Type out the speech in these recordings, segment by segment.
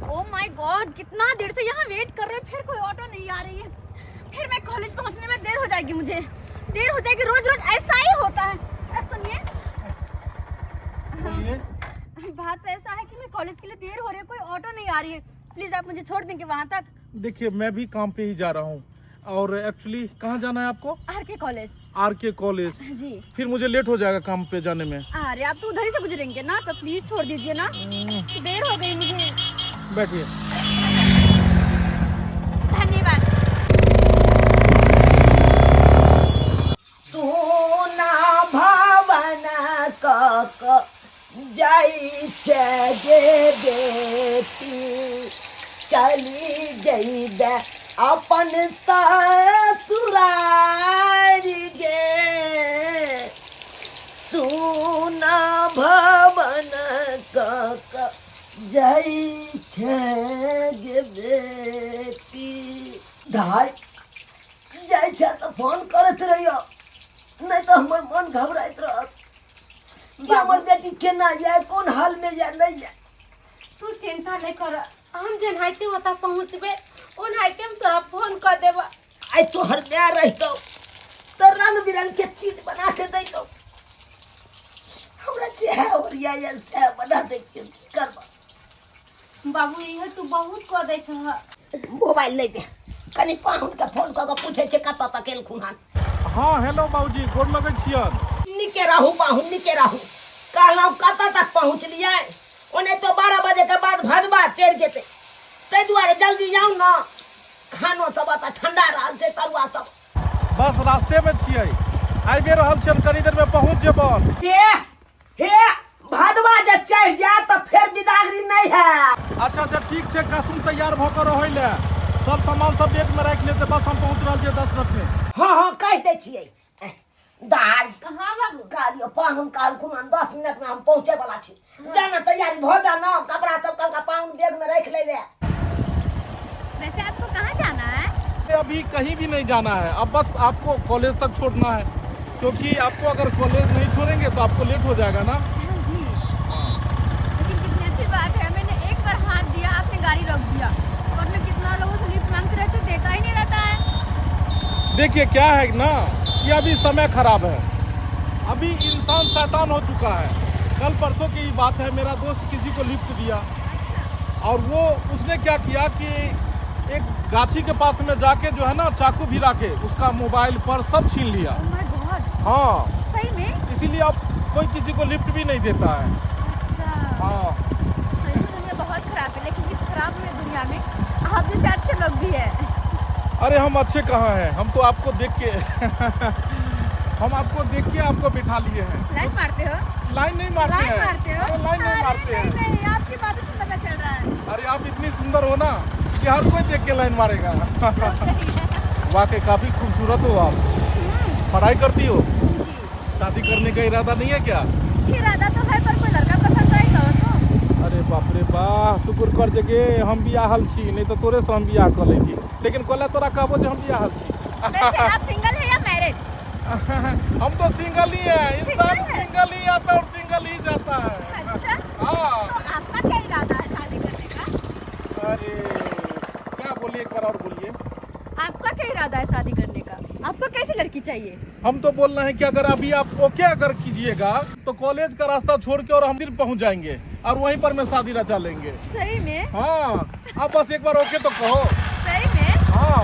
Oh my God, कितना देर से यहाँ वेट कर रहे हैं, फिर कोई ऑटो नहीं आ रही है। फिर मैं कॉलेज पहुँचने में देर हो जाएगी, मुझे देर हो जाएगी। रोज रोज ऐसा ही होता है। सुनिए, बात ऐसा है कि मैं कॉलेज के लिए देर हो रही है, कोई ऑटो नहीं आ रही है। प्लीज आप मुझे छोड़ देंगे वहाँ तक? देखिए मैं भी काम पे ही जा रहा हूँ और एक्चुअली कहाँ जाना है आपको? आर.के. कॉलेज। आर.के. कॉलेज जी। फिर मुझे लेट हो जाएगा काम पे जाने में। अरे आप तो उधर ही से गुजरेंगे ना, तो प्लीज छोड़ दीजिए ना, देर हो गई मुझे। बैठिए। धन्यवाद। सोना भवन क जाई गे बेटी, चली जइबे अपन ससुरार गे। सोना भवन क जाई गे बेटी। धाय जाय छ तो फोन करत रहियो, नहीं तो हमर मन घबराइत रहत कि हमर बेटी केना ये, कौन हाल में ये नहीं है। तू चिंता नहीं कर, हम जन हाइते होता पहुँचबे, उन हाइते हम तोरा फोन कर देबा। आई तो हर में रहतो तो रंग बिरंग के चीज बना के देतो, हमरा चाहे और ये से बना दे के करबा। बाबू ये तू बहुत कह दे छ। मोबाइल ले दे, कनी पाहुन के फोन क के पूछे छे कत तक गेल खुहान। हाँ हेलो बाबूजी, गोर लगै छियन। निके रहू पाहुन, निके रहू। कहलौ कत तक पहुँचलिए? ओने तो 12 बजे के बाद भजबा चढ़ जेते, तै दुआरे जल्दी जाऊ ना। खानो सब त ठंडा रहल छै, तरुआ सब। बस रास्ते में छियै, आइबे रहल छियन, कनी देर में पहुँच जेबन। हे भदवा जे चढ़ जाए तो फिर बिदागरी नहीं है। अच्छा अच्छा ठीक है, कसम तैयार भकर रहै ले, सब सामान सब बैग में रख लेते, बस हम पहुँच रहल छियै 10 मिनट में। हाँ कह दे छियै। दाई हाँ बाबू, गालियो पाहुन काल खुमान 10 मिनट में हम पहुँचे वाला छी। जाना तैयारी हो जाना, कपड़ा सब का पाहुन बैग में रख ले। वैसे आपको कहाँ जाना है? अभी कहीं भी नहीं जाना है, अब बस आपको कॉलेज तक छोड़ना है, क्योंकि आपको अगर कॉलेज नहीं छोड़ेंगे तो आपको लेट हो जाएगा ना। जी, लेकिन कितनी अच्छी बात है, मैंने एक बार हाथ दिया, आपने गाड़ी रोक दिया, वरना कितना लोगों से लिफ्ट मांगते रहते, देता ही नहीं रहता है। देखिए क्या है ना कि अभी समय खराब है, अभी इंसान शैतान हो चुका है। कल परसों की बात है, मेरा दोस्त किसी को लिफ्ट दिया और वो उसने क्या किया कि एक गाछी के पास में जाके जो है ना चाकू भिरा के उसका मोबाइल पर सब छीन लिया। Oh my God, हाँ सही में? इसीलिए अब कोई किसी को लिफ्ट भी नहीं देता है। अच्छा, हाँ सही में दुनिया बहुत खराब है, लेकिन इस खराब में दुनिया में आप जैसे अच्छे लोग भी हैं। अरे हम अच्छे कहाँ हैं, हम तो आपको देख के हम आपको देख के आपको बिठा लिए हैं। लाइन मारते हो? लाइन नहीं मारते हैं। लाइन मारते हो? अरे लाइन नहीं मारते हैं। नहीं, आपकी बातों से पता चल रहा है। अरे आप इतनी सुंदर हो ना कि हर कोई देख के लाइन मारेगा। वाकई काफी खूबसूरत हो आप। पढ़ाई करती हो? शादी करने का इरादा नहीं है क्या? इरादा तो है, पर कोई लड़का पसंद आएगा तो। अरे बाप रे बाप, शुक्र कर जगे हम बियाहल छी, नहीं तो तोरे से हम बियाह कर लेती, लेकिन कहला तोरा कहबो जे हम बियाहल छी। वैसे आप सिंगल है या मैरिड? हम तो सिंगल ही है, इंसान सिंगल ही आता और सिंगल ही जाता है। अच्छा, हाँ। तो आपका क्या इरादा है शादी करने का? अरे क्या बोलिए, एक बार और बोलिए। आपका क्या इरादा है शादी करने का? आपको कैसी लड़की चाहिए? हम तो बोल रहे हैं कि अगर अभी आप ओके अगर कीजिएगा तो कॉलेज का रास्ता छोड़ के और हम दिल पहुंच जाएंगे और वहीं पर मैं शादी रचा लेंगे। सही में? हाँ आप बस एक बार ओके तो कहो। सही में? हाँ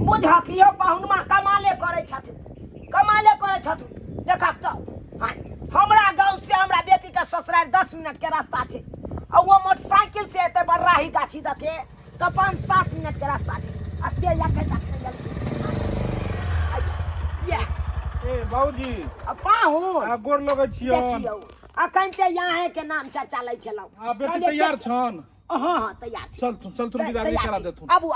बुझकियो पाहुन मा कमाले करे छथि, कमाले करे छथि। देखा तो हमरा गांव से हमरा बेटी का ससुराल 10 मिनट के रास्ता छे, और वो मोटरसाइकिल से एते बर्राही गाछी दके तो 5-7 मिनट के रास्ता छे। अस्ते या के जल्दी ये ए बाबूजी पाहुन गोर लगै छियन। देखियो अखन ते यहाँ के नाम चर्चा लै छलौ। आ बेटी तैयार छन? हाँ तैयार छी। चल तुम विदाई करा देथुन। आबू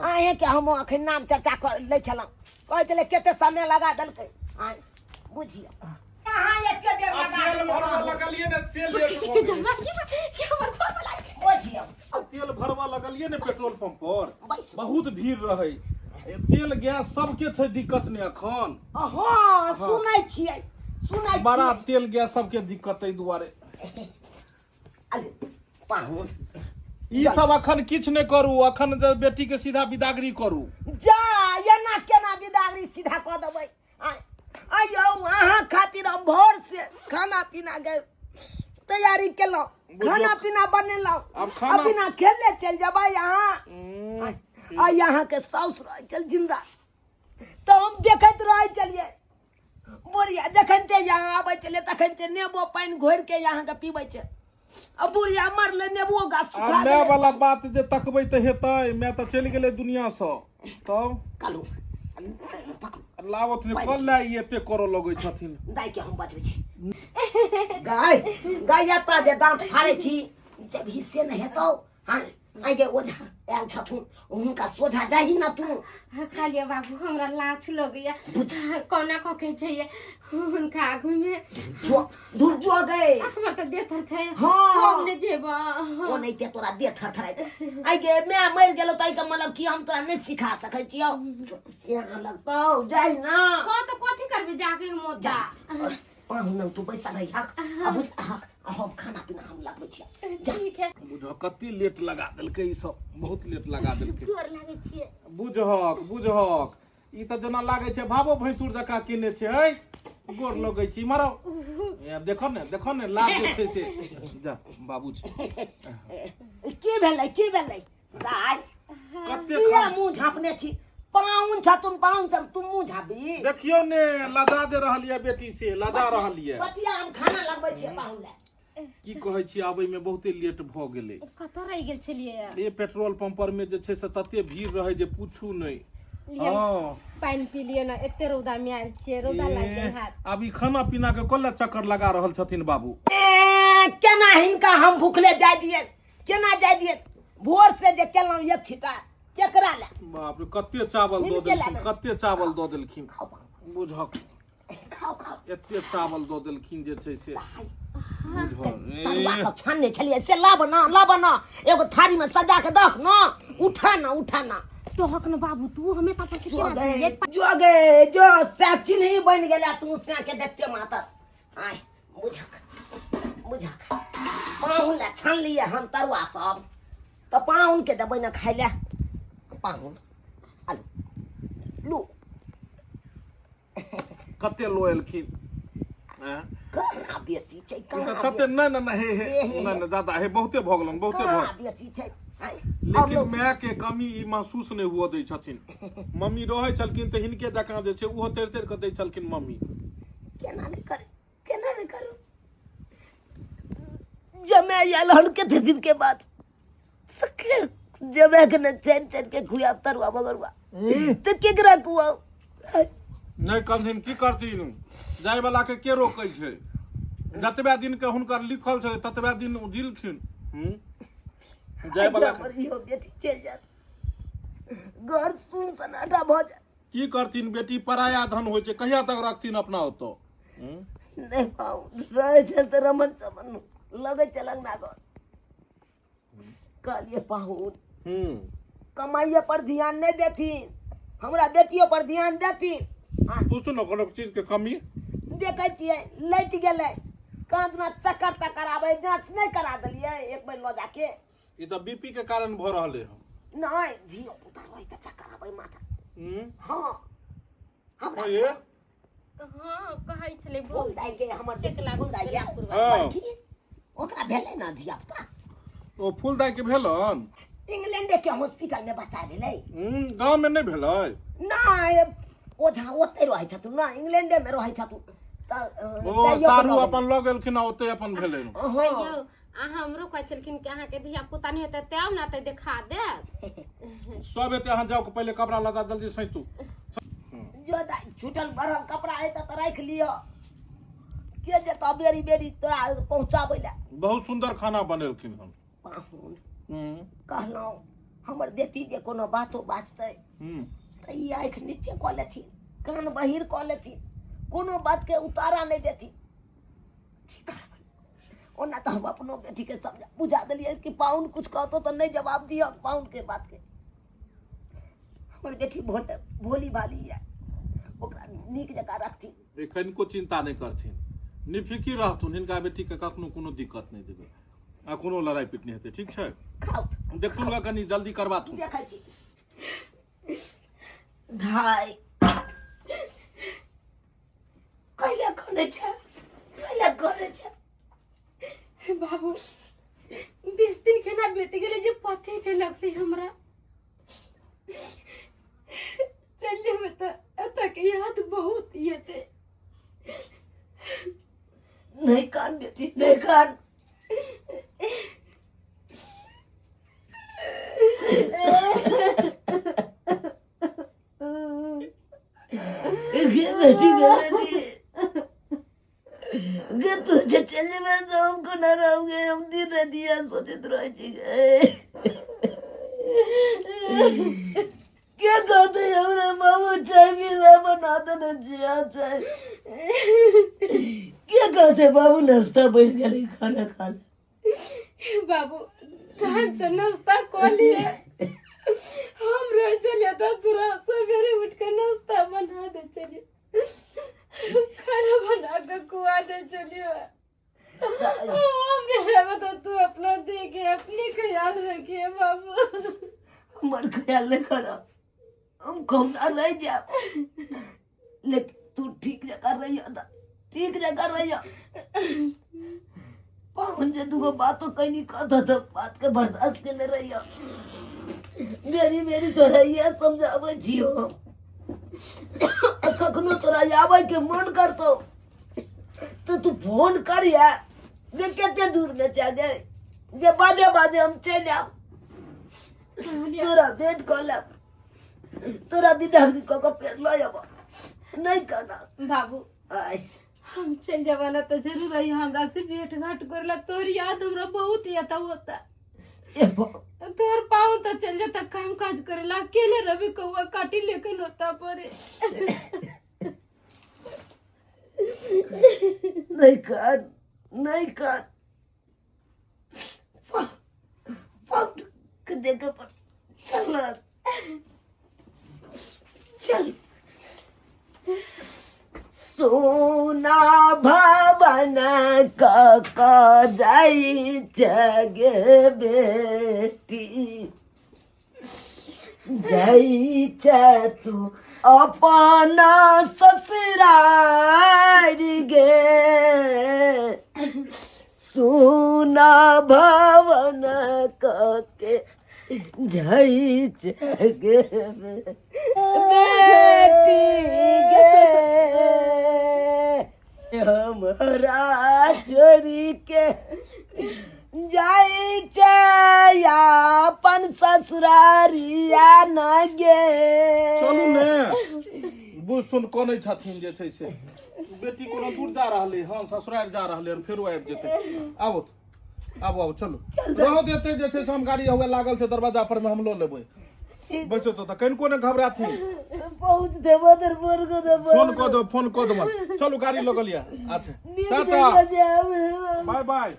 आए के हम अखन नाम चर्चा कर ले छलौ, कहै छले केते समय लगा देलकै। आय बुझियो कहाँ एते देर लगा तेल भरवा लगलिए ने, तेल लेट हो गई। बुझियो तेल भरवा लगलिए ने पेट्रोल पंप पर, बैसू। बहुत भीड़ रहे, तेल गैस सबके छै दिक्कत ने अखन। हाँ सुनै छियै सुनै बड़ा छी तेल गैस सबके दिक्कत है दुआरे। अरे पाहुन ई सब अखन किछ नहीं करू, अखन जे बेटी के सीधा विदागरी करू। जा एना केना विदागरी सीधा कऽ देबै। आइयो अहाँ खातिर हम भोर से खाना पीना के तैयारी केलहुँ, खाना पीना बनेलहुँ, अब खाना पीना खेले चल जेबै यहाँ। आ यहाँ के साउस रह चल जिंदा तो हम देखैत रह चलिए बुढ़िया जखन ते यहाँ आबै चलिए तखन ते नेबो पानि घोरि के यहाँ के पीबै छै। अब बुढ़िया मरले नेबो गाछ सुखा मैं गेलै। वाला बात जे तकबै त हेतै, मैं तो चलि गेलै दुनिया से। तब कालू पकड़ू लावत ने कल ला ई एते करऽ लगै छथिन। दाइ के हम बतबै छी। गाय गाय एतऽ जे दाँत फाड़ै छी जब हिस्से नहि हेतौ। हाँ आइ गे ओझा आयल छथुन हुनका सोझा जाही ना तू। कालिया बाबू हमरा लाज लगैया कोना कके छैये उनका आगू में जो धुर जो गए हमर त देह थर थे हाँ। हम ने जेबा ओ नहीं ते तोरा देह थरथराइत। आइ गे मैं मर गेलो तई के मतलब कि हम तोरा नहीं सिखा सकै छियौ। सियाना लगतौ जाई ना। हां त कथि करबे जाके हम ओता पाहुन तू पैसा नहीं हक अब हम खाना पीना हम लगबै छी। ठीक है बुझ कते लेट लगा देलकै ई सब, बहुत लेट लगा देलकै। गोर लागे छिए बुझहक ई त जेना लागे छै भाबो भैंसुर जका केने छै। है गोर लगै छी मारो देखो ने लाग जे छै से जा बाबू छै। की भेलै दाइ कते किया मुंह झाँपने छी। पाहुन छथुन पाहुन सब तुम मुंह झाँपी। देखियो ने लजा दे रहलिए बेटी से, लजा रहलिए। बतिया हम खाना लगबै छी पाहुन ले। की कहै छी आबै में बहुते लेट भ गेलै। कत रह गेल छलिए ए पेट्रोल पंप पर में जे छै से तते भीड़ रहे जे पूछू नहीं। हां पानी पी लिए ना एते रौदा में आयल छिए रौदा लाग गेल हाथ। अभी खाना पीना के कोल्ला चक्कर लगा रहल छथिन बाबू। केना हिनका हम भूखले जाय दिए केना जाय दिए भोर से जे केलहुँ एक छिटा केकरा ले। बाप रे कते चावल दो देलखिन, कते चावल दो देलखिन। बुझक खाओ एते चावल दो देलखिन जे छै से तरुआ सब छानने छलिए से लाब ना एगो थारी में सजा के दख ना उठा ना तो हक न बाबू तू हमें पता से केना ये जो गए जो से चिन्ही बन गेला तू से के देखते माता। आय बुझक पाहुन ले छान लिए हम तरुआ सब तो पाहुन के देबै ना खाइ ले। पाहुन आलू लू कते लोएलखिन। कहाँ बेसी छै कहाँ कते नहीं हे दादा हे बहुते भ गेलन बहुते भ। बेसी छै। लेकिन माय के कमी ई महसूस नहीं हुआ दै छथिन। मम्मी रहे छलखिन त हिनके जकां जे छै उहो तेर के दै छलखिन मम्मी। केना नहीं करू जमे आयल हन के दिन के बाद सके जमे के न चैन के खुआ तरुआ बगरुआ त केकरा कुआ नहीं कथिन की करथिन जाय वाला के रोकै छै। जतबे दिन के हुनकर लिखल छलै ततबे दिन जिलखिन। जाय वाला इहो बेटी चल जात घर सुन सनाटा भ जात। की करथिन बेटी पराया धन होइ छै कहिया तक रखथिन अपना ओतो। नहीं पाऊ रहे छल त रमन चमन लगे चलंग ना घर कहलिए पाहुन कमाइए पर ध्यान नहीं देथिन हमरा बेटियों पर ध्यान देथिन। पूछू न कोनो चीज के कमी देखे छिए लैट गेलै कांदना चक्कर तक्कर आबै जांच नहीं करा देलिए एक बेर ल जाके। ई त बीपी के कारण भ रहले ह। नहीं धियो पुता रही त चक्कर आबै माथा। हां हमरा ये हां कहै छले फूल दाई के हमर फूल दाई के हां ओकरा भेलै ना धिया पुता ओ फूल दाई के भेलन इंग्लैंड के हॉस्पिटल में बच्चा भेलै। गांव में नहीं भेलै ना ओझा ओते रहै छथुन ना इंग्लैंडे में रहै छथुन त ओ सारू अपन ल गेलखिन ओते अपन भेलै। यौ हमरो कहै छलखिन कि अहाँ के धिया पुता नहीं होते तब ना त देखा दे सब एते अहाँ जाओ पहले कपड़ा लगा जल्दी सैतू। जो दाई छूटल भरल कपड़ा है त राख लियो के जेता बेरी तोरा पहुंचाबै ले। बहुत सुंदर खाना बनेलखिन हम। पाहुन कहलौं हमर बेटी जे कोनो बातो बाजतै त ई आँख नीचे क लेथिन कान बहिर क लेथिन कोनो बात के उतारा नहीं देथिन। की करबै ओना त हम अपनो बेटी के समझा बुझा देलिए कि पाहुन कुछ कहतो तो नहीं जवाब दियो पाहुन के बात के। हमर बेटी भोली भाली है ओकरा नीक जकाँ रखथिन। कनिको चिंता नहीं करथिन, निफिकी रहथुन। हिनका बेटी के कखनो कोनो दिक्कत नहीं देबै आ कोनो लड़ाई पीट नहीं हेतै, ठीक छै? खाउ देखथुन गा कनी जल्दी करबाथुन। देखै छी धाय कैला कोने छ बाबू 20 दिन केना बीत गेले जे पते नहीं लगले हमरा। चल जेबै त एतऽ के याद बहुत येते। नहीं कान बेटी नहीं कान। बेटी गे तुझे चलने में तो हमको न रहोगे, हम दिन दिया सोचते रह क्या कहते हमरा बाबू चाय मिला बना देना जिया चाय। क्या कहते बाबू नाश्ता बैठ गए खाना खाना। बाबू टाइम से नाश्ता कर लिए हम रह चलिए तो तुरा सवेरे उठ कर नाश्ता बना दे चलिए, खाना बना कर खुआ दे चलिए। मेरा बता तू अपना देखे, अपनी ख्याल रखिए बाबू। हमार ख्याल नहीं करो, हम कहना नहीं जा, लेकिन तू ठीक जगह रही हो, ठीक जगह रही हो। पावन जे दूगो बातों कहीं नहीं कहता तो बात के बर्दाश्त के नहीं रही हो। मेरी तोरा ये समझावे जियो, कखनो तोरा आवे के मन करतो तो तू फोन करिया, जे केते दूर में जा गए, जे बाजे बाजे हम चल आब, तोरा भेंट कर लेब, तोरा विदाई क के फेर ल आब। नहीं कहना बाबू आय हम चल जवाना तो जरूर आई, हमरा से भेंट घाट करला तोर याद हमरा बहुत आता होता। तोर पाऊ तो चल जाता काम काज करेला, अकेले रवि कौआ काटी लेके लोता परे। नहीं कर फाउंड के देखे पर चल सोना भवन क जाई जगे बेटी, जाई तू अपना ससुराल गे। सोना भवन के जाई जगे बेटी गे, हमारा चोरी के जाई अपन ससुरारिया न गे। चलू ने बुझ सुन कोने छथिन जे छै से बेटी कोनो दूर जा रहले हन, ससुराल जा रहले हन, फेरो आबि जेतै। आबो चलू रहो देते जे छै हम गाड़ी होवे लागल छै दरवाजा पर में, हम लो लेबै। बैठो तो कनिको ने घबराथी, पहुंच दे बदर बोर को दे, फोन को दो चलू गाड़ी लगल या। अच्छा टाटा बाय बाय।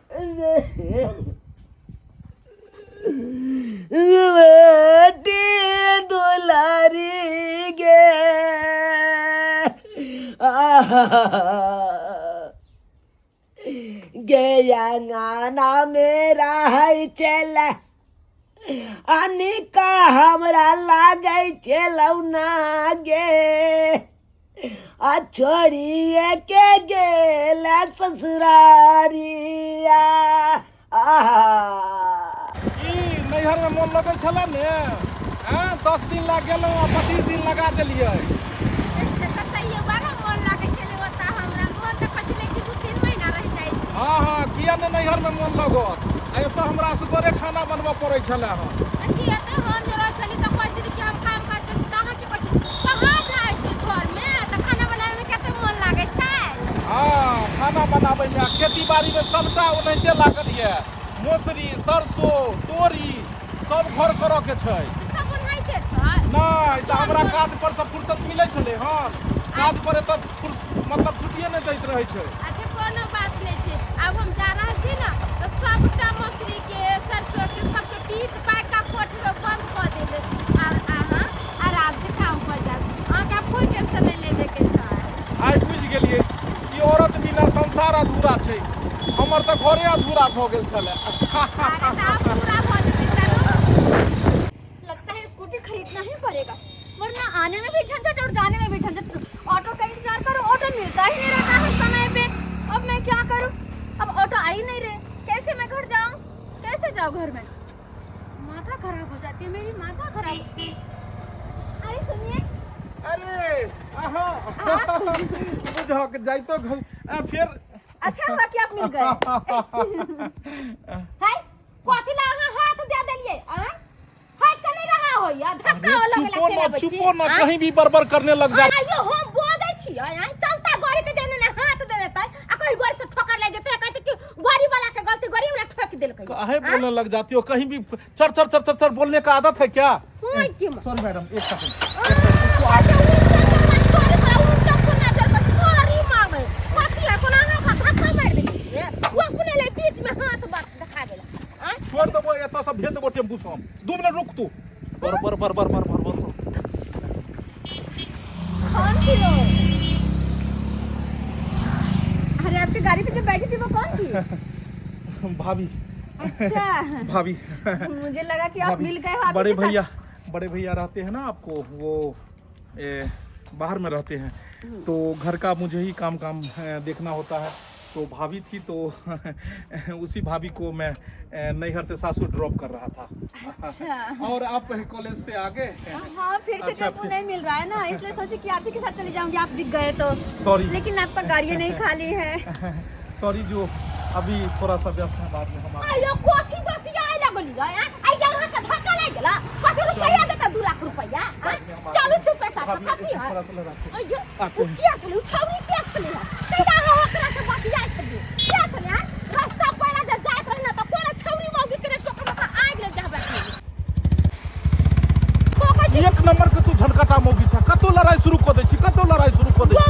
बेटी दुलारी गे गया गाना मेरा है चला, अनिका हमरा लागे चलौना गे, आ छोड़िए के गेला ससुरारिया। नैहर में मोन लगे छला ने, 10 दिन लग गेलौ, 25 दिन लगा देलियै। हाँ किया ने नैहर में मन लगत, तो हमरा से बड़े खाना बनवा पड़े छले हन। हाँ खाना बनाबे में, खेती बाड़ी में सबटा ओनाहिते लागल ये, मौसरी सरसों तोरी सब घर करऽ के छै। नहीं तो हमरा काज पर से फुर्सत मिले छले हन, काज पर तो मतलब छुट्टिए नहीं दैत रहे छै। अच्छा कोनो बात नहीं छै, अब हम जा रहल छी ना तो सबटा मौसरी के सरसों के सबके पीस पाक का कोठी में बंद कर देबे, और आराम से काम कर जाब। अहाँ का कोई टेंशन नहीं लेबे के अधूरा छे हमर तो घरे अधूरा हो गेल छले। अरे तो आप पूरा भर देते हो। लगता है स्कूटी खरीदना ही पड़ेगा, वरना आने में भी झंझट और जाने में भी झंझट। ऑटो का इंतजार करो, ऑटो मिलता ही नहीं रहता है समय पे। अब मैं क्या करूं? अब ऑटो आ ही नहीं रहे, कैसे मैं घर जाऊं? कैसे जाऊं घर में? माथा खराब हो जाती है मेरी, माथा खराब। अरे सुनिए, अरे बुझा के जाई तो घर फिर अच्छा हुआ कि आप मिल गए। हाय कथी ला अहाँ हाथ दे देलिए? हाय कने रहा हो या धक्का वाला के चले बच्ची। चुपो ना, कहीं भी बरबर करने लग जा। आइयो हम बोलै छी, आइ चलता गाड़ी के देने ने हाथ दे देतै, आ कोई गाड़ी से ठोकर ले जेतै, कहते कि गाड़ी वाला के गलती, गाड़ी वाला ठोक देलकै। काहे बोलने लग जाती हो? कहीं भी चर चर चर चर चर बोलने का आदत है क्या? होय कि सॉरी मैडम, एक सेकंड। सॉरी मांगे कथी है? कोना हाथ धक्का मार देलिए, वो अपने ले बीच में हाथ बात दिखा देला। छोड़ दो वो, एता सब भेज देबो टेम्पू से हम। 2 मिनट रुक तू। बर बर बर बर बर बर बर। कौन थी वो? अरे आपकी गाड़ी पे जो बैठी थी वो कौन थी? भाभी। अच्छा भाभी। मुझे लगा कि आप भाभी, मिल गए हो। बड़े भैया रहते हैं ना आपको, वो बाहर में रहते हैं, तो घर का मुझे ही काम देखना होता है। तो भाभी थी, तो उसी भाभी को मैं नैहर से सासू ड्रॉप कर रहा था। अच्छा। और आप कॉलेज से आ गए? हाँ, फिर से अच्छा, टेम्पू नहीं मिल रहा है ना, इसलिए सोची कि आप ही के साथ चली जाऊंगी, आप दिख गए तो। सॉरी। लेकिन आपका गाड़ी नहीं खाली है। सॉरी, जो अभी थोड़ा सा व्यस्त है, बाद में हम आयो कोठी बतिया आइ लगली है। आई जगह का धक्का लग गेला, कथि रुपया देता 2 लाख रुपया। चलू चुप पैसा कथि है? आयो क्या चलू छावनी क्या चली है? तेरा हो ओकरा के बतिया छली क्या चली है? रास्ता पहला जे जात रहना त कोना छौरी मौगी करे टोकर में आग ले जाबे। एक नंबर के तू झटकाटा मौगी छ। कतो लड़ाई शुरू कर दै छी, कतो लड़ाई शुरू कर दै छी।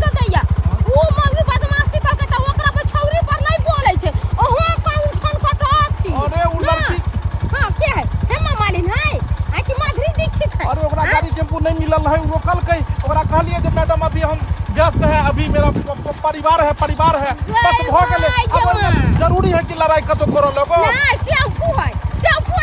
गदैया वो मौगी बदमाशी करके त ओकरा पे छौरी पर नहीं बोलै छै। ओहो काउन ठन कटा छी। अरे उ लड़की हां के है? हेमा मालिन है आ कि माधुरी दीक्षित है? अरे ओकरा गाड़ी टेम्पू नहीं मिलल है, रोकल कई। ओकरा कहलिए जे मैडम अभी हम व्यस्त है, अभी मेरा परिवार है बस भ गेले। अब जरूरी है कि लड़ाई कतो करो लोगो? ना टेम्पू है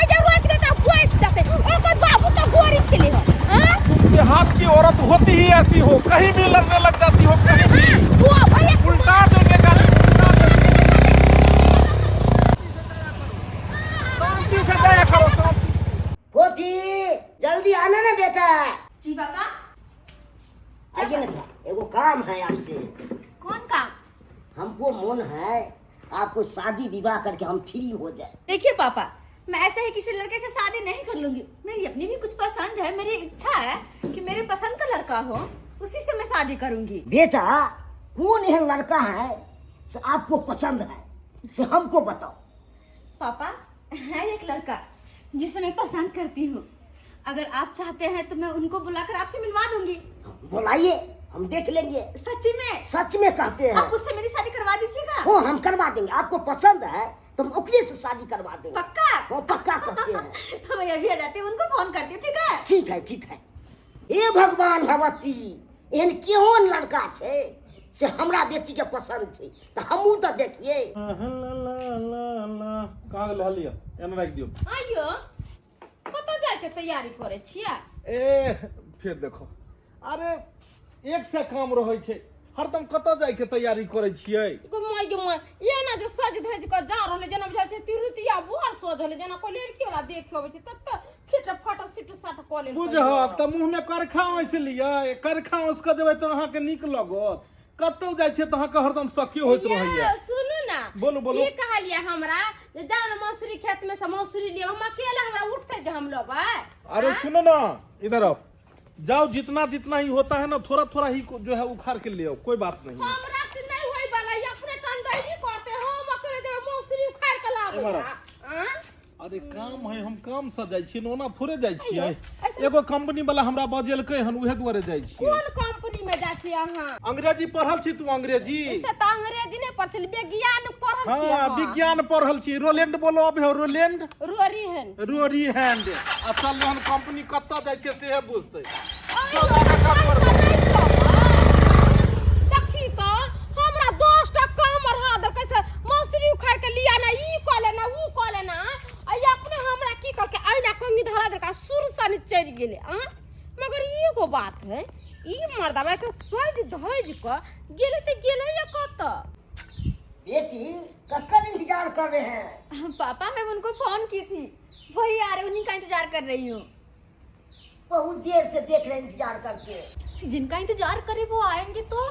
जे रोक देता घुस देते। ओकर बाबू तो गोरी छले हो। हां देहात की औरत होती ही ऐसी हो, कहीं भी लड़ने लग जाती हो, कहीं भी वो भैया उल्टा देंगे गाड़ी। शांति से जाया करो, शांति। पोती जल्दी आना ना बेटा। जी बाबा। आइए ना, एगो काम है आपसे। कौन काम? हमको मन है आपको शादी विवाह करके हम फ्री हो जाए। देखिए पापा, मैं ऐसे ही किसी लड़के से शादी नहीं कर लूंगी। मेरी अपनी भी कुछ पसंद है, मेरी इच्छा है कि मेरे पसंद का लड़का हो, उसी से मैं शादी करूंगी। बेटा कौन है लड़का है से आपको पसंद है, से हमको बताओ। पापा है एक लड़का जिसे मैं पसंद करती हूँ। अगर आप चाहते हैं तो मैं उनको बुलाकर आपसे मिलवा दूंगी। बुलाइए, हम देख लेंगे। सच्ची में? सच में कहते हैं। आप उससे मेरी शादी करवा दीजिएगा। हो हम करवा देंगे, आपको पसंद है तो हम ओकरे से शादी करवा देंगे। पक्का? वो पक्का कहते हैं। तो मैं अभी आ जाती हूँ, उनको फोन करती हूँ। ठीक है? ठीक है ठीक है। हे भगवान भगवती, एहन केहन लड़का छे से हमरा बेटी के पसंद छे, तो हमहू तो देखिए। कहाँ लह लिया एना रख दियो। आइयो कतौ जाय के तैयारी करे छिया? ए फिर देखो, अरे एक से काम रहे छे, हरदम कतौ जाय के तैयारी करे छियै? गुमाय ये ना जो सज धज के जा रहले जना बुझा छै तिरुतिया बोर सज हले जना को लड़की वाला देख होवे छै तत फिट फट सिट सट को ले बुझह त मुंह में करखा ऐसे लिया, करखा उसका देबै त अहाँ के नीक लगत। कतौ जाय छै त अहाँ के हरदम सखी होइत रहैया। सुनू ना, बोलो बोलो। ये कहलिए हमरा जे जान मौसरी खेत में से मौसरी लियो, हम अकेला हमरा उठते जे हम लोग। अरे सुनो ना, इधर आओ, जाओ, जितना जितना ही होता है ना थोड़ा थोड़ा ही जो है उखाड़ के ले आओ, कोई बात नहीं। हमरा से नहीं होई वाला, ये अपने टंडई करते हम अकेले जे मौसरी उखाड़ के लाबे। हां अरे काम है, हम काम से जाय छी, ओना थोड़े जाय छियै। एगो कंपनी वाला हमरा बजेलकै हन, उहे दुआरे जाय छी। कौन कंपनी में जा छी अहाँ? अंग्रेजी पढ़ल छी तू? अंग्रेजी से त अंग्रेजी नहीं पढ़ल, विज्ञान पढ़ल छी। हां विज्ञान पढ़ल छी। रोलैंड बोलो अब हो, रोलैंड रोरी हन रोरी हैंड। असल में कंपनी कत्ता जाय छै से बुझतै। देखी तो हमरा 10 टा काम बढ़ा गेले मगर एगो बात है ई मर्दवा के स्वर्ग धोज क गेले त गेले या कत बेटी कब इंतजार कर रहे हैं? पापा मैं उनको फोन की थी, वही आ रहे, उन्हीं का इंतजार कर रही हूँ। बहुत देर से देख रहे हैं इंतजार करके। जिनका इंतजार करे वो आएंगे तो।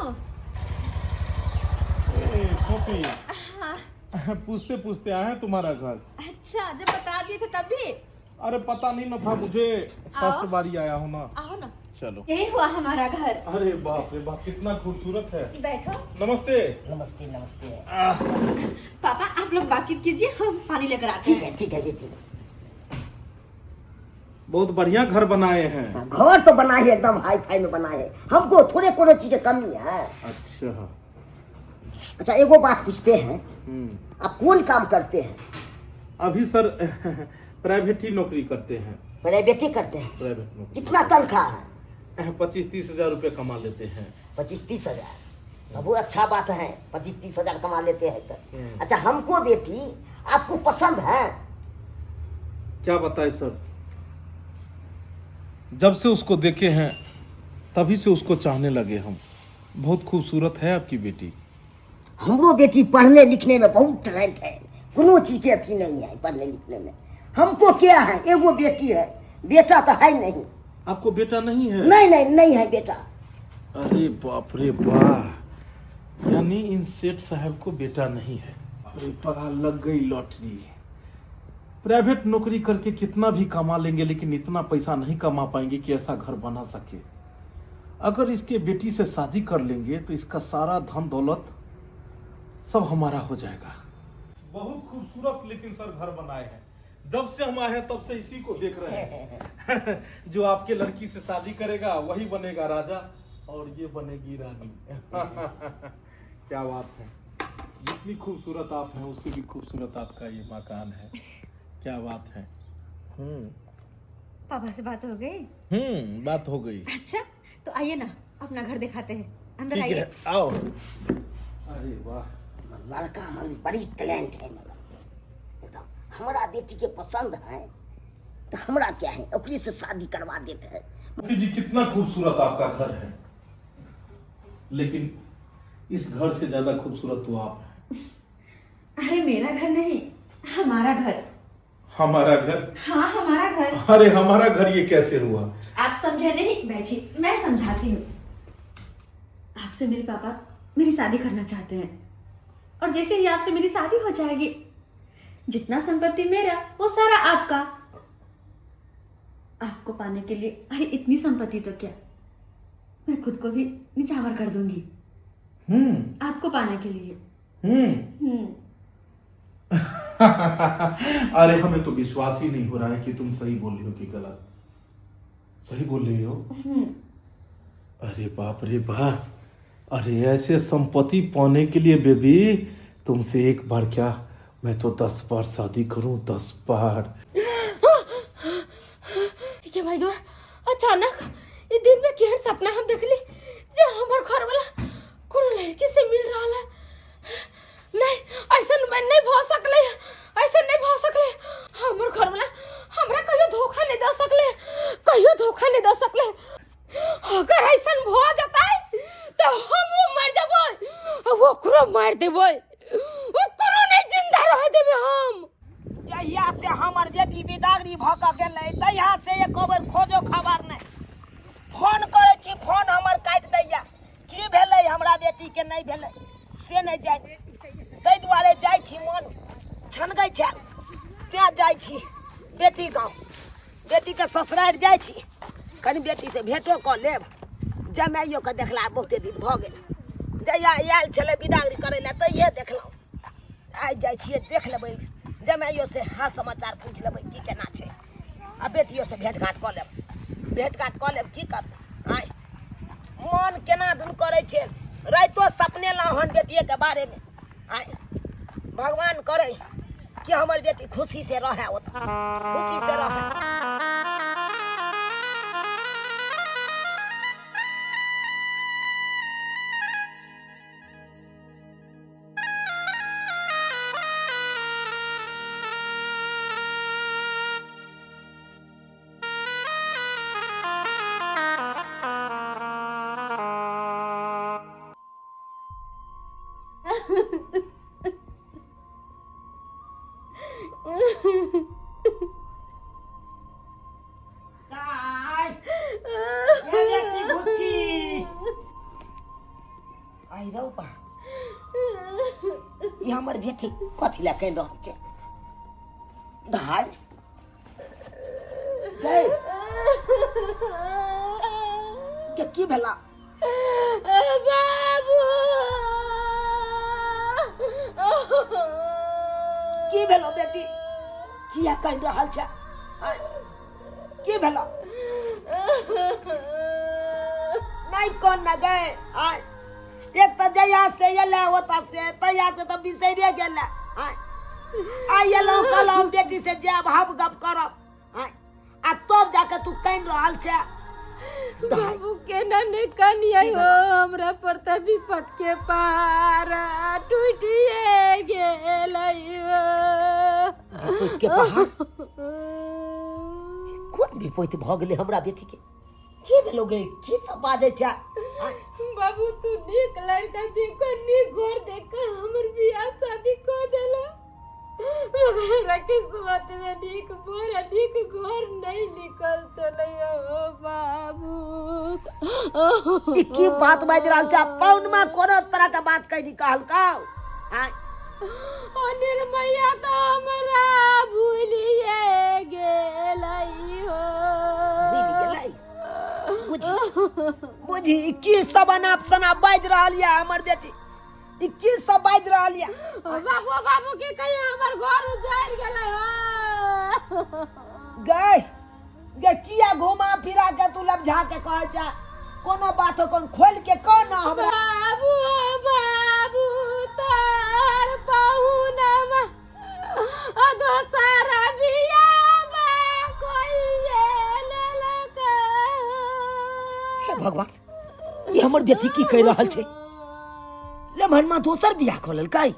कॉपी हाँ। पूछते पूछते आए हैं तुम्हारा घर। अच्छा, जब बता दिए थे तब भी। अरे पता नहीं न था मुझे, फर्स्ट बारी आया हूँ ना। आओ ना। चलो। यही हुआ हमारा घर। अरे बाप रे बाप, कितना खूबसूरत है। बैठो। नमस्ते। नमस्ते नमस्ते। पापा आप लोग बातचीत कीजिए, हम पानी लेकर आते हैं। ठीक है बेटी। बहुत बढ़िया घर बनाए हैं। घर तो बना है, एकदम हाई फाई में बना है। हमको थोड़े कोनो चीज की कमी है। अच्छा एगो बात पूछते हैं, आप कौन काम करते हैं? अभी सर प्राइवेट ही नौकरी करते हैं। प्राइवेट ही करते हैं? प्राइवेट नौकरी। कितना तनख्वाह है? 25-30 हजार रुपये कमा लेते हैं। 25-30 हजार, बहुत अच्छा बात है। 25-30 हजार कमा लेते हैं तो। अच्छा हमको बेटी आपको पसंद है? क्या बताए सर, जब से उसको देखे हैं तभी से उसको चाहने लगे हम। बहुत खूबसूरत है आपकी बेटी। हमरो बेटी पढ़ने लिखने में बहुत टैलेंट है, कोनो चीज की अथी नहीं है पढ़ने लिखने में। हमको क्या है, एगो बेटी है, बेटा तो है नहीं। आपको बेटा नहीं है? नहीं है बेटा। अरे बाप रे वाह, यानी इन सेठ साहब को बेटा नहीं है। अरे पता लग गई लॉटरी। प्राइवेट नौकरी करके कितना भी कमा लेंगे लेकिन इतना पैसा नहीं कमा पाएंगे कि ऐसा घर बना सके। अगर इसके बेटी से शादी कर लेंगे तो इसका सारा धन दौलत सब हमारा हो जाएगा। बहुत खूबसूरत लेकिन सर घर बनाए हैं। जब से हम आए हैं तब से इसी को देख रहे हैं। जो आपके लड़की से शादी करेगा वही बनेगा राजा और ये बनेगी रानी। क्या बात है, जितनी खूबसूरत आप हैं उससे भी खूबसूरत आपका ये मकान है। क्या बात है। पापा से बात हो गई? बात हो गई। अच्छा तो आइए ना, अपना घर दिखाते हैं, अंदर ठीक आइए। है, आओ। अरे वाह, लड़का हमारी बड़ी टैलेंट है। हमारा बेटी के पसंद है तो हमरा क्या है, ओकरी से शादी करवा देते हैं। जी कितना खूबसूरत आपका घर है, लेकिन इस घर से ज्यादा खूबसूरत तो आप हैं। अरे मेरा घर नहीं, हमारा घर। हमारा घर? हाँ हमारा घर। अरे हमारा घर ये कैसे हुआ? आप समझे नहीं, बैठिए मैं समझाती हूँ। आपसे मेरे पापा मेरी शादी करना चाहते हैं, और जैसे ही आपसे मेरी शादी हो जाएगी, जितना संपत्ति मेरा वो सारा आपका। आपको पाने के लिए, अरे इतनी संपत्ति तो क्या, मैं खुद को भी निछावर कर दूंगी आपको पाने के लिए। अरे हमें तो विश्वास ही नहीं हो रहा है कि तुम सही बोल रही हो कि गलत। सही बोल रही हो? अरे बाप रे बाप, अरे ऐसे संपत्ति पाने के लिए बेबी तुमसे एक बार क्या, मैं तो 10 बार शादी करूं, 10 बार। ये भाई दो अचानक ये दिन में केहन सपना हम देखली जे हमर घर वाला कोनो लड़की से मिल रहा है। नहीं ऐसा नहीं भ सकले, ऐसा नहीं भ सकले। हमर घर वाला हमरा कहियो धोखा नहीं दे सकले, कहियो धोखा नहीं दे सकले। अगर ऐसा भ जाता तो हम मर जबै, वो करो मार देबै, वो करो नहीं जिंदा रह देबै हम। जहिया से हमर बेटी बिदागरी भ क गेलै तहिया से एको बेर खोजो खबर नहीं। फोन करे छी, फोन हमर काट दैया। की भेलै हमरा बेटी के नहीं भेलै से नहीं जाय, ताहि दुआरे जाइ छी, मन छनगै छै तें जाइ छी बेटी गाँव। बेटी के ससुरारि जाइ छी, कनि बेटी से भेंटो कऽ लेब। जमाइयो के देखला बहुते दिन भऽ गेल, जहिया आयल छलै बिदागरी करै लए तहिये देखलहुँ। आइ जाइ छियै, देख लेबै जमाइयो से हाल समाचार पूछ लेबै की केना छै, आ बेटियो से भेंट घाट कऽ लेब। भेंट घाट कऽ लेब की करतै। आइ मन केना दुन करै छै, राइतो सपने हन बेटिए के बारे में। आइ भगवान करे कि हमर बेटी खुशी से रहे, खुशी से रहे। दाई ये बेटी घुसकी आई रौ बा ये हमर बेटी कथि ला कहि रहल छै दाई गए के की भेला बाबू की भेलो बेटी किया कहि रहल छै की भेलो नहीं कौन न गए आय एक तो जया से एला होता से तया से तो बिसरे गेला आय आय एलो कलम बेटी से जे भाव गप करब आय आ तब जाके तू कहि रहल छै बाबू केना ने कनिया हो हमरा पर त विपत के पार टूटिए गेलैयो विपत के पहाड़ कोन विपत भ गेलै हमरा बेटी के की भेलो गे की सब बाजे छै बाबू तू नीक लड़का देखो नीक घर देखो हमर बियाह शादी कर देला मगर हमरा किस्मत में नीक बोरा नीक घर नहीं निकल चलैयो बाबू ई की बात बाज रहल छै पौन में कोनो तरह के बात कहि निकाल का निर्मया तो हमरा भूलिए गेलैयो बुझी की सब अनाप शनाप बाज रहल या हमर बेटी ई की सब बाज रहल या बाबू बाबू के कहियो हमर घर उजाड़ गेलै हो गए गे किया घुमा फिरा के तू लबझा के कहै छै कोनो बात कोन खोल के कह ना हमरा बाबू बाबू तार पहुनमा दोसरा बियाह कोई लेलका हे भगवान ये हमर बेटी की कह रहल छै ले मनमा दोसर बियाह क लेलकै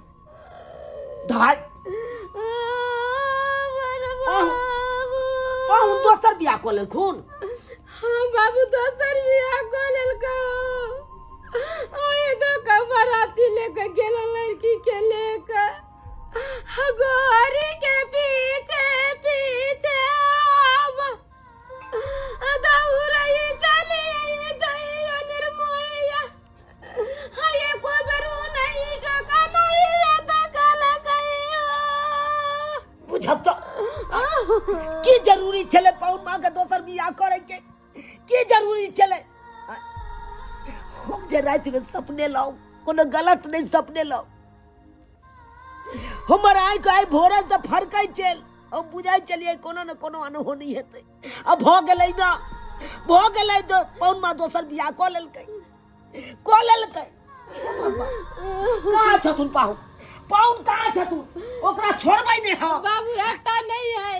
धाय पाहुन दोसर बियाह क लेलखुन हाँ बाबू दोसर बियाह क लेलका ओए दो कबराती लेके गेल लड़की के लेके गोरी के पीछे पीछे दौड़ाई चली दैयो निर्मोया ये कोई बरू नहीं टका नहीं लेता काला कहियो बुझब तो की जरूरी छले पाहुन मां के दोसर बियाह करे के की जरूरी छले हम जे रात में सपने लाओ कोनो गलत नहीं सपने लाओ हमर आइ भोरे से फरकै चल हम बुझाई चलिए कोनो न कोनो अनहोनी हेतै अब भ गेलै तो पाहुन मां दोसर बियाह क लेलकै कहाँ छथुन पाहुन कहाँ छथुन ओकरा छोड़बै नहीं हो बाबू एता नहीं है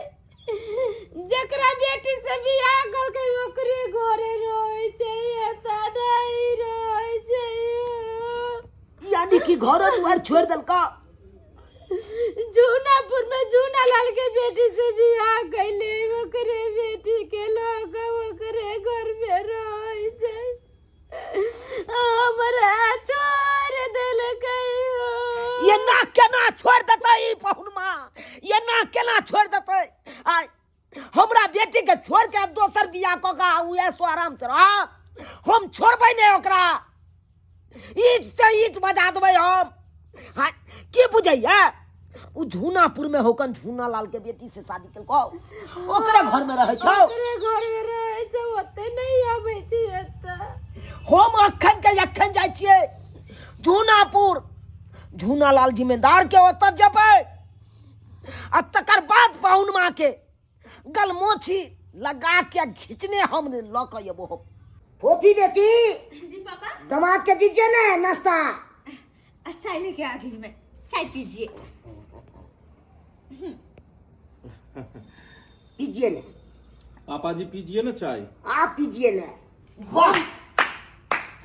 जकरा बेटी से बियाह करके ओकरे घरे रहै छै एता नहीं रहै छै यानी कि घर दुआर छोड़ देलका जूनापुर में जूना लाल के बेटी से बियाह कैले ओकरे बेटी के लोग ओकरे घर में रहै छै हमरा छोड़ देलकै ये ना केना छोड़ देतै ई पाहुन मां ये ना केना छोड़ देतै आय हमरा बेटी के छोड़ के दोसर बियाह क के उहे सो आराम से रह हम छोड़बै नहीं ओकरा ईट से ईट बजा देबै हम हां की बुझैया उ झूनापुर में होकन झूना लाल के बेटी से शादी केलको ओकरे घर में रहै छौ ओकरे घर में रहै छै ओते नहीं आबै छै एता हम अखन जाय छियै झूनापुर झूना लाल जिम्मेदार के ओतऽ जेबै आ तकर बाद पाहुन मां के गलमोछी लगा के खींचने हम ल के एबो हम फोफी बेटी जी पापा दामाद के दीजिए ना नाश्ता चाय लेके आ गई मैं चाय पीजिए पीजिए ना पापा जी पीजिए ना चाय आप पीजिए ना वाह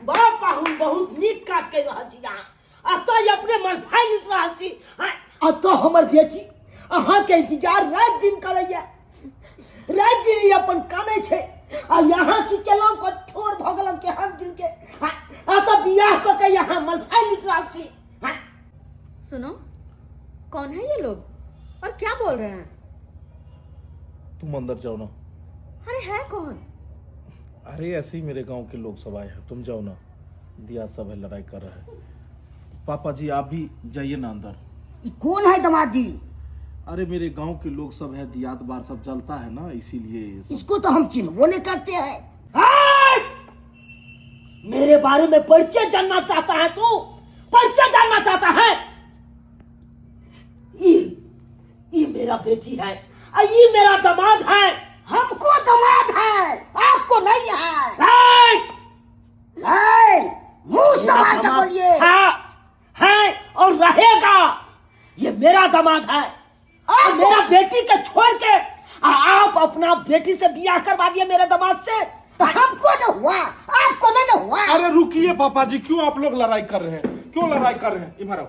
वाह पाहुन बहुत नीक काज कर रहल छी अहाँ आ तो अपने मन फाइन उठ रहल छी आ तो हमर बेटी अहाँ के इंतजार रात दिन करैया रात दिन ई अपन कानै छै आ यहाँ की केलौ कठोर भगलम के हम दिल के आ तो बियाह क के यहाँ मन फाइन उठ रहल छी सुनो, कौन है ये लोग और क्या बोल रहे हैं? तुम अंदर जाओ ना। अरे है कौन? अरे ऐसे ही मेरे गांव के लोग सब आए हैं, तुम जाओ ना। दिया सब है, लड़ाई कर रहा है। पापा जी आप भी जाइए ना अंदर। ये कौन है दामाद जी? अरे मेरे गांव के लोग सब है, दियात बार सब जलता है ना, इसीलिए सब। इसको तो हम चिन्हबो नहीं करते हैं। मेरे बारे में परिचय जानना चाहता है तू? परिचय जानना चाहता है? ये मेरा बेटी है, ये मेरा दामाद है। हमको दामाद है, आपको नहीं है। मुंह संभाल कर बोलिए। है और रहेगा। ये मेरा दामाद है और मेरा बेटी के छोड़ के आप अपना बेटी से ब्याह करवा दिए मेरे दामाद से। तो हमको न हुआ, आपको नहीं हुआ। अरे रुकिए पापा जी, क्यों आप लोग लड़ाई कर रहे हैं? क्यों लड़ाई कर रहे हैं? इधर आओ।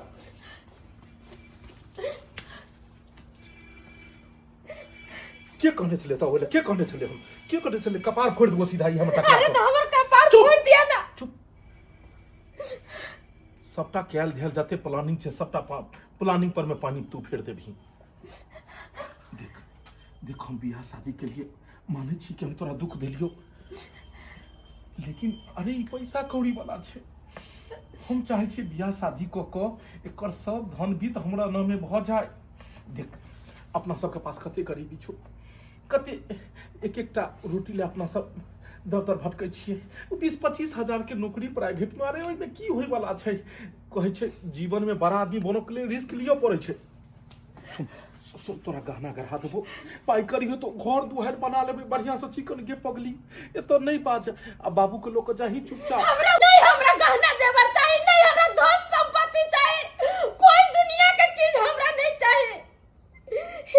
क्या कहने चले था बोले? क्या कहने चले हम? क्या कहने चले? कपार फोड़ दो सीधा ही हम। अरे तो हमर कपार फोड़ दिया था। चुप। सबटा कैल ध्याल जाते प्लानिंग से, सबटा प्लानिंग पर मैं पानी तू फेर दे भी। देख देख, हम बियाह शादी के लिए माने छी कि हम तोरा दुख दिलियो, लेकिन अरे ई पैसा कौड़ी वाला छे। हम चाहे छी बियाह शादी को एकर सब धन बीत हमरा नामे भ जाए। देख अपना सबके पास कते गरीबी छो, कते एक एकटा रोटी ले अपना सब दर दर भटकै छियै। 20-25 हजार के नौकरी प्राइवेट में, अरे ओइमे की होय वाला छै? कहै छै जीवन में बड़ा आदमी बनो के लिए रिस्क लियो पड़ै छै। सुन तोरा गहना गढ़ा देबो, पाई करियो तो घर दुआर बना लेबे बढ़िया से, चिकन के पगली। ए तो नहीं बात। अब बाबू के लोग जाही चुपचाप। हमरा गहना जेवर चाहिए नहीं, हमरा धन संपत्ति चाहिए। कोई दुनिया के चीज हमरा नहीं चाहिए।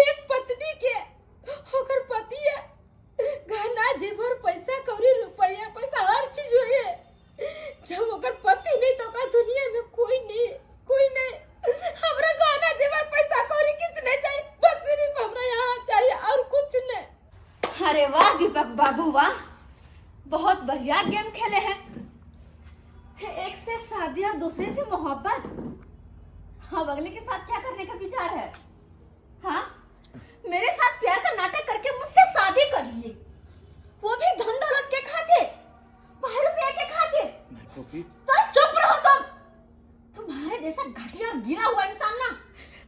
एक पत्नी के होकर पति है, गहना जेवर पैसा कौड़ी रुपया पैसा हर चीज होए। जब ओकर पति नहीं तो ओकरा दुनिया में कोई नहीं। हमरा गहना जेवर पैसा कौड़ी कुछ नहीं चाहिए, बस सिर्फ हमरा यहाँ चाहिए और कुछ नहीं। अरे वाह दीपक बाबू वाह, बहुत बढ़िया गेम खेले हैं। एक से शादी और दूसरे से मोहब्बत। अब अगले के साथ क्या करने का विचार है? हाँ, मेरे साथ प्यार का नाटक करके मुझसे शादी कर लिए, वो भी धन दौलत के खातिर, 5 रुपया के खातिर। तो चुप रहो तुम। तुम्हारे जैसा घटिया गिरा हुआ इंसान ना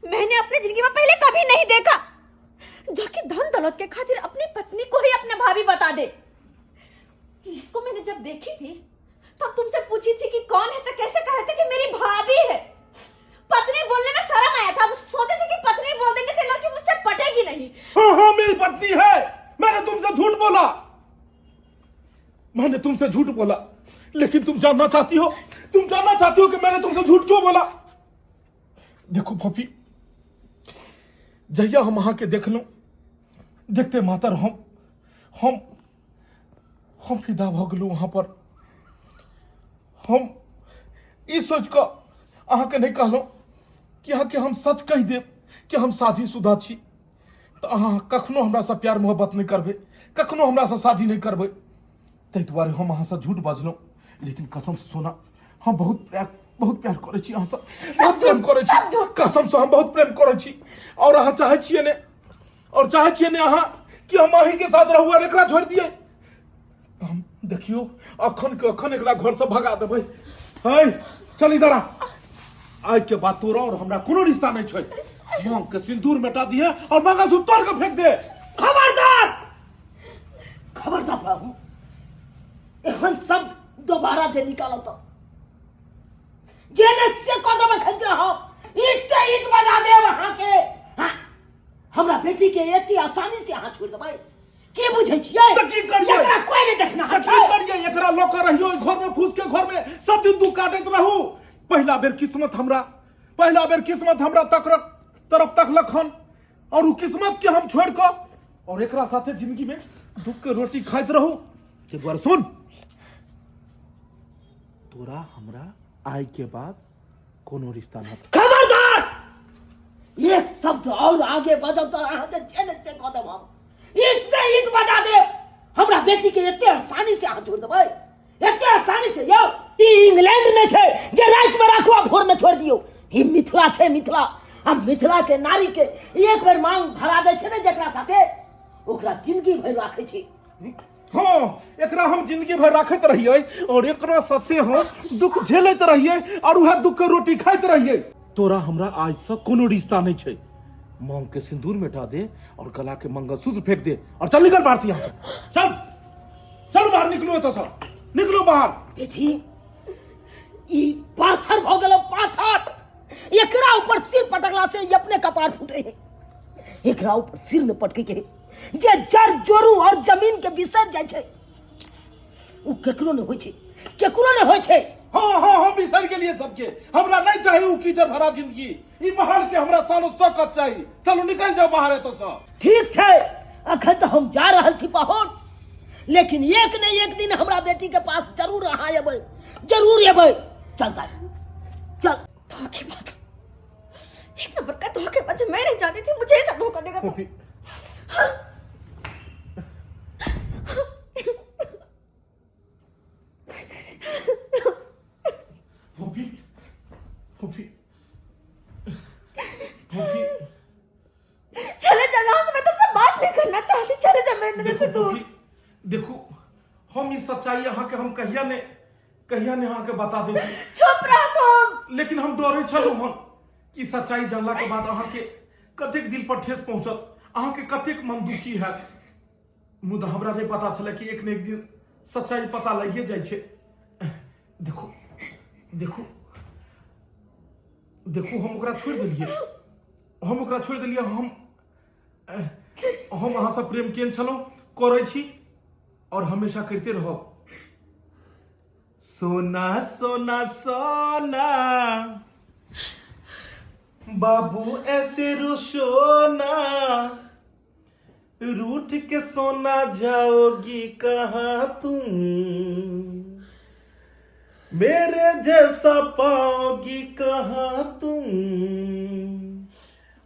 मैंने अपनी जिंदगी में पहले कभी नहीं देखा, जो कि धन दौलत के खातिर अपनी पत्नी को ही अपने भाभी बता दे। इसको मैंने जब देखी थी तो तुमसे पूछी थी कि कौन है, तो कैसे कहे थे कि मेरी भाभी है। पत्नी बोलने में शर्म आया था, सोचे थे कि पत्नी बोल देंगे तो लड़की मुझसे पटेगी नहीं। हाँ मेरी पत्नी है। मैंने तुमसे झूठ बोला, मैंने तुमसे झूठ बोला, लेकिन तुम जानना चाहती हो कि मैंने तुमसे झूठ क्यों बोला? देखो भाभी, जहिया हम वहां के देख लो, देखते मातर हम फिदा भ गेलू वहां पर। हम ई सोच कर अहाँ के नहीं कहलो कि अहाँ के हम सच कह देब कि हम शादीशुदा छी, तो अहाँ कखनो हमरा से प्यार मोहब्बत नहीं करबे, कखनो हमरा से शादी नहीं करबे। ताहि दुआरे हम अहाँ से झूठ बजलहुँ, लेकिन कसम से सोना हम बहुत प्यार करै छी, अहाँ से बहुत प्रेम करै छी। कसम से हम बहुत प्रेम करै छी, और अहाँ चाहै छियै ने अहाँ कि हम अहीं के साथ रहू और एकरा छोड़ दिए। हम देखियो अखन के अखन एकरा घर से भगा देबै। है चल इधर आ। आज के बाद तोरा और हमरा कोनो रिश्ता नहीं छै। मांग के सिंदूर मिटा दिए और मंगलसूत्र तोड़ के फेंक दे। खबरदार बाबू, एहन शब्द दोबारा से निकालो तो जेने से कदम खंजर हो, ईट से ईट बजा दे वहां के। हाँ, हमरा बेटी के एती आसानी से हाथ छोड़ देबै के बुझै छियै? त की करियै? एकरा कोई नहीं देखना है। की करियै? एकरा लोक रहियो घर में, फूस के घर में सब दिन दुख काटैत रहू। पहला बेर किस्मत हमरा तरफ तक लखन, और उ किस्मत के हम छोड़ के और एकरा साथे जिंदगी में दुख के रोटी खाइत रहू। के द्वारा सुन, तोरा हमरा आय के बाद कोनो रिश्ता न। खबरदार, एक शब्द और आगे बढ़ो तो अहाँ के जेने से कदम हम ईट से ईट बजा दे। हमरा बेटी के एते आसानी से हाथ छोड़ देबै, एते आसानी से? यो इंग्लैंड ने छै जे रात में राखवा भोर में छोड़ दियो। ई मिथिला छे मिथिला। आ मिथिला के नारी के एक बेर मांग भरा दे छे ने जेकरा साथे ओकरा जिंदगी भर राखे छी। हाँ, एकरा हम जिंदगी भर रखत रहिए और एकरा साथे हम दुख झेलत रहिए और वह दुख के रोटी खाइत रहिए। तोरा हमरा आज से कोनो रिश्ता नहीं छे। मांग के सिंदूर मिटा दे और गला के मंगलसूत्र फेंक दे और चल निकल बाहर से यहाँ से। चल चल बाहर निकलो तो सब निकलो बाहर। बेटी ई पाथर भ गेलो पाथर। एकरा ऊपर सिर पटकला से ई अपने कपार फूटे है। एकरा ऊपर सिर में पटके के जे जड़ जोरू और जमीन के बिसर जाय छे उ केकरो ने होय छे, केकरो ने होय छे। हाँ हाँ हम बिसर के लिए सबके। हमरा नहीं चाहिए उ कीचड़ भरा जिंदगी। ई महल के हमरा सानो सकत चाहिए। चलो निकल जाओ बाहर है तो सब। ठीक छे, अखन तो हम जा रहल छी पहुन, लेकिन एक न एक दिन हमरा बेटी के पास जरूर अहाँ एबै, जरूर एबै। चलता चल। धोखेबाज, एक नंबर का धोखेबाज। मैं नहीं चाहती थी मुझे ऐसा धोखा देगा। फूफी फूफी फूफी फूफी चले जाओ यहाँ से। मैं तुमसे बात नहीं करना चाहती। चले जाओ मेरे नजर से दूर। देखो हम इस सच्चाई यहाँ के हम कहिया ने यहाँ के बता दे। चुप रहो तुम। लेकिन हम डरे छलू हम कि सच्चाई जानला के बाद अहाँ के कतेक दिल पर ठेस पहुंचत, अहाँ के कतेक मन दुखी है। मुदा हमरा नहीं पता चला कि एक न एक दिन सच्चाई पता लगे जाय छे। देखो देखो देखो हम ओकरा छोड़ दिलिए। हम अहाँ से प्रेम केन छलौ, करै छी और हमेशा करते रहब। सोना सोना सोना बाबू ऐसे रुशोना, रूठ के सोना जाओगी कहाँ तुम, मेरे जैसा पाओगी कहाँ तुम,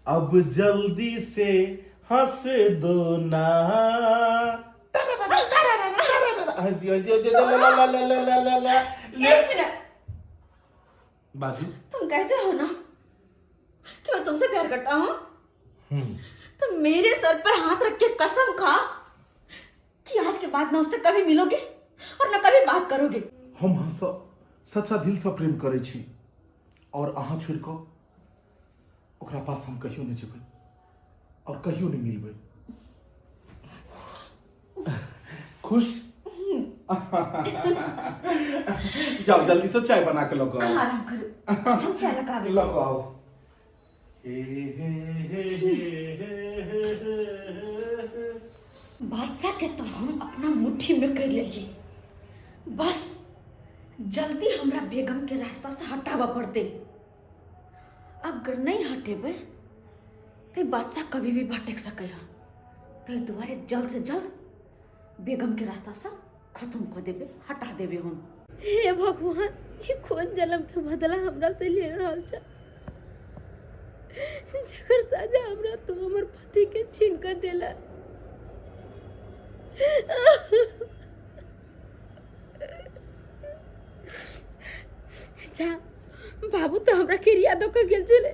अब जल्दी से हंस दो ना। हंस दियो एक मिनट। बाजू। तुम कहते हो ना कि मैं तुमसे प्यार करता हूँ, तो मेरे सर पर हाथ रख के कसम खा कि आज के बाद ना उससे कभी मिलोगे और ना कभी बात करोगे। हम हाँ सच्चा दिल से प्रेम करे छी और अहाँ छोड़ के ओकरा पास हम कहियो नहीं जेबै और कहियो नहीं मिलबै। खुश? जाओ जल्दी से चाय बना के लो। आराम करो, हम चाय लगावे छी। लगाओ। बादशाह के तो हम अपना मुट्ठी में कर लेलिए। बस जल्दी हमरा बेगम के रास्ता से हटावा पड़ते। अगर नहीं हटेबे तो बादशाह कभी भी भटक सके। तो दुआरे जल्द से जल्द बेगम के रास्ता से खत्म कर देबे, हटा देबे हम। हे भगवान, ये कौन जन्म के बदला हमरा से ले रहल छ, जकर सजा हमरा तो हमर पति के छीन कर देला। अच्छा बाबू तो हमरा के यादों का गेल चले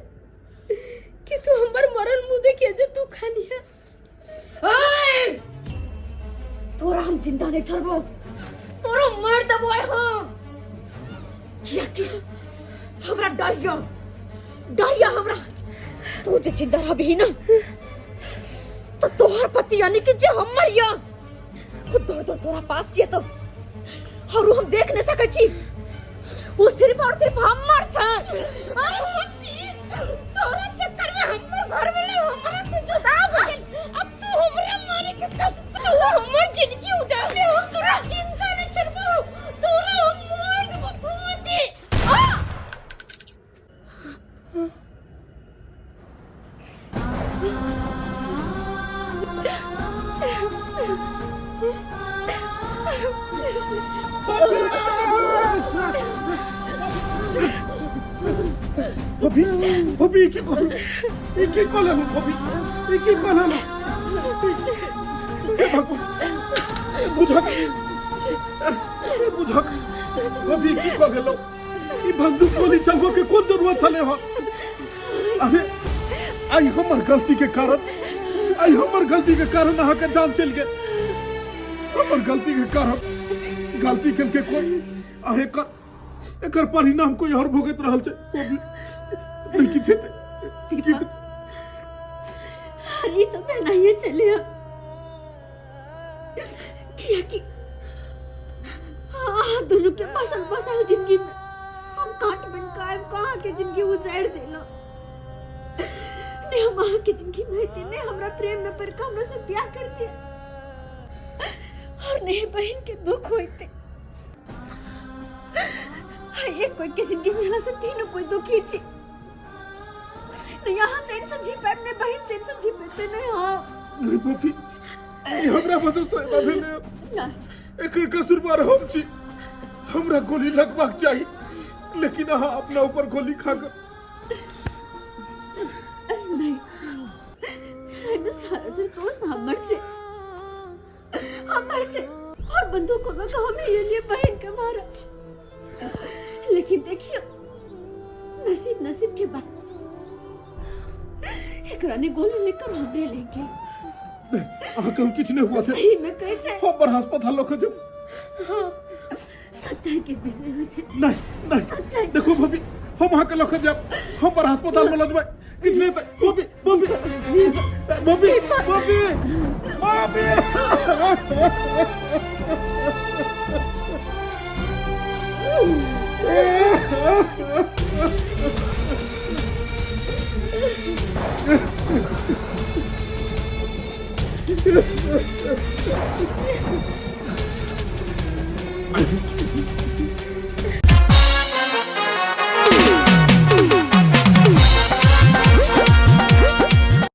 कि तू हमर मरल मुंह देखे जे तू खानिया। तोरा हम जिंदा नहीं छोड़बो, तोरा मार देबो हम। किया कि हमरा डरिया हमरा। तू जे जिंदा रहबी ना तो तोहर पति यानी कि जे हमर या वो दो तोरा पास ये तो और वो हम देख नहीं सकै छी। वो सिर्फ और सिर्फ हमर छ। तोरा चक्कर में हमर घर में हमरा से जुदा हो गेल। अब तू हमरे मारे के कसम तू हमर जिंदगी उजाड़ दे। हम तोरा चिंता नहीं छोड़बो, तोरा हम मार देबो। तू जी Bobby, Bobby, iki kole lo, Bobby, iki kole lo. बुझक, Bobby iki kole lo. ई बंदूक गोली चलबो के कौन जरूरत छले हो? आई हमर गलती के कारण अहाँ के जान चल गए। हमर गलती के कारण गलती कल के कोई आहे एकर परिणाम कोई और भोगत रहल छै। नहीं की थे अरे तो मैं नहीं चले किया कि दोनों के फसल जिंदगी में हम काट बन कायम कहाँ के जिंदगी उजाड़ देला ने हम आहा के जिंदगी में थे ने हमरा प्रेम में पर हमरा से प्यार कर दिया और ने बहन के दुख होते ये कोई के जिंदगी में से तीनों कोई दुखी छी नहीं यहाँ चैन से जी पाए ने बहन चैन से जी पाते नहीं। हाँ नहीं पोपी ये हमरा वजह से ना भेले ना एकर कसूरवार हम छी। हमरा गोली लगबाक चाहिए लेकिन अहाँ अपना ऊपर गोली खा कर नहीं मैं सारा से तो हमर छे और बंदूकों में काम ये लिए बहन के मारा लेकिन देखियो नसीब के बाद एकरा ने गोली लेकर हमरे ले गए। अहाँ कहूँ किछ नहीं हुआ थे सही में कहे छे हम पर अस्पताल लोग जब सच्चाई के विषय में छे नहीं सच्चाई देखो भाभी हम अहाँ के लोग जब हम पर अस्पताल में लजबे किछ नहीं भाभी